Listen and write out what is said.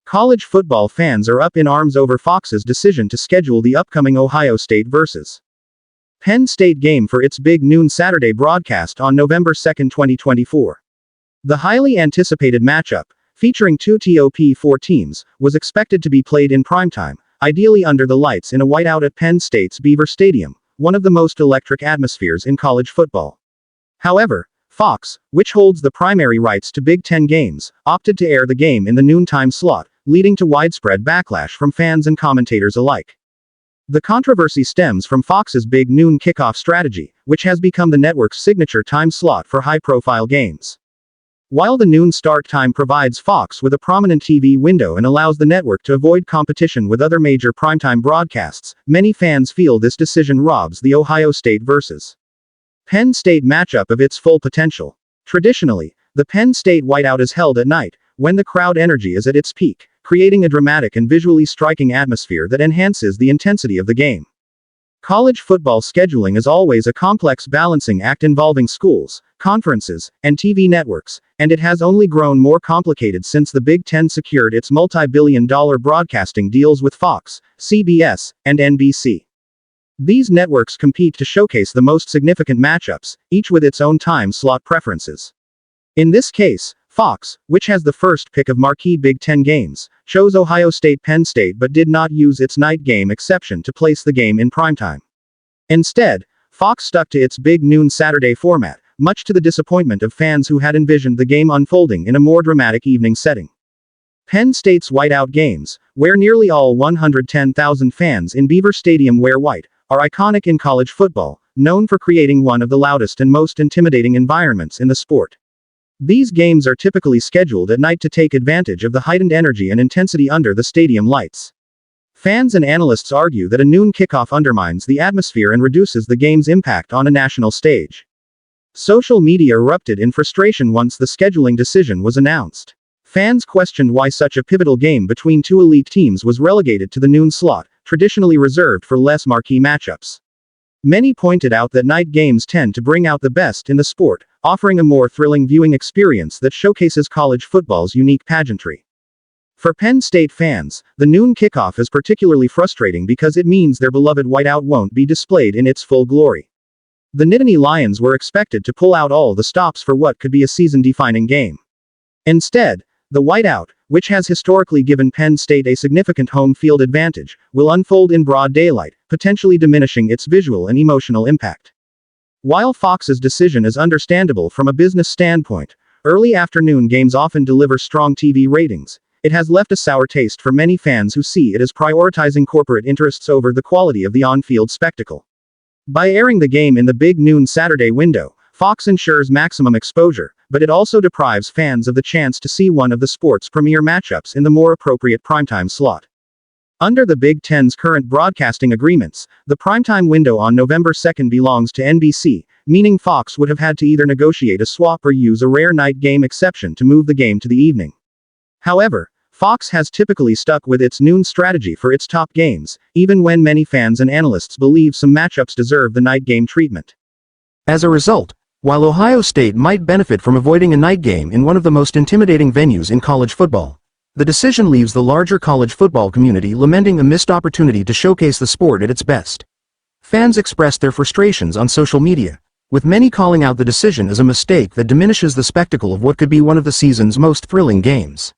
College football fans are up in arms over Fox's decision to schedule the upcoming Ohio State vs. Penn State game for its big noon Saturday broadcast on November 2, 2024. The highly anticipated matchup, featuring two top-4 teams, was expected to be played in primetime, ideally under the lights in a whiteout at Penn State's Beaver Stadium, one of the most electric atmospheres in college football. However, Fox, which holds the primary rights to Big Ten games, opted to air the game in the noontime slot, leading to widespread backlash from fans and commentators alike. The controversy stems from Fox's big noon kickoff strategy, which has become the network's signature time slot for high-profile games. While the noon start time provides Fox with a prominent TV window and allows the network to avoid competition with other major primetime broadcasts, many fans feel this decision robs the Ohio State vs. Penn State matchup of its full potential. Traditionally, the Penn State White Out is held at night, when the crowd energy is at its peak, creating a dramatic and visually striking atmosphere that enhances the intensity of the game. College football scheduling is always a complex balancing act involving schools, conferences, and TV networks, and it has only grown more complicated since the Big Ten secured its multi-billion-dollar broadcasting deals with Fox, CBS, and NBC. These networks compete to showcase the most significant matchups, each with its own time slot preferences. In this case, Fox, which has the first pick of marquee Big Ten games, chose Ohio State-Penn State but did not use its night game exception to place the game in primetime. Instead, Fox stuck to its big noon Saturday format, much to the disappointment of fans who had envisioned the game unfolding in a more dramatic evening setting. Penn State's whiteout games, where nearly all 110,000 fans in Beaver Stadium wear white, are iconic in college football, known for creating one of the loudest and most intimidating environments in the sport. These games are typically scheduled at night to take advantage of the heightened energy and intensity under the stadium lights. Fans and analysts argue that a noon kickoff undermines the atmosphere and reduces the game's impact on a national stage. Social media erupted in frustration once the scheduling decision was announced. Fans questioned why such a pivotal game between two elite teams was relegated to the noon slot, traditionally reserved for less marquee matchups. Many pointed out that night games tend to bring out the best in the sport, offering a more thrilling viewing experience that showcases college football's unique pageantry. For Penn State fans, the noon kickoff is particularly frustrating because it means their beloved whiteout won't be displayed in its full glory. The Nittany Lions were expected to pull out all the stops for what could be a season-defining game. Instead, the whiteout, which has historically given Penn State a significant home field advantage, will unfold in broad daylight, potentially diminishing its visual and emotional impact. While Fox's decision is understandable from a business standpoint, early afternoon games often deliver strong TV ratings. It has left a sour taste for many fans who see it as prioritizing corporate interests over the quality of the on-field spectacle. By airing the game in the big noon Saturday window, Fox ensures maximum exposure, but it also deprives fans of the chance to see one of the sport's premier matchups in the more appropriate primetime slot. Under the Big Ten's current broadcasting agreements, the primetime window on November 2 belongs to NBC, meaning Fox would have had to either negotiate a swap or use a rare night game exception to move the game to the evening. However, Fox has typically stuck with its noon strategy for its top games, even when many fans and analysts believe some matchups deserve the night game treatment. As a result, while Ohio State might benefit from avoiding a night game in one of the most intimidating venues in college football, the decision leaves the larger college football community lamenting a missed opportunity to showcase the sport at its best. Fans expressed their frustrations on social media, with many calling out the decision as a mistake that diminishes the spectacle of what could be one of the season's most thrilling games.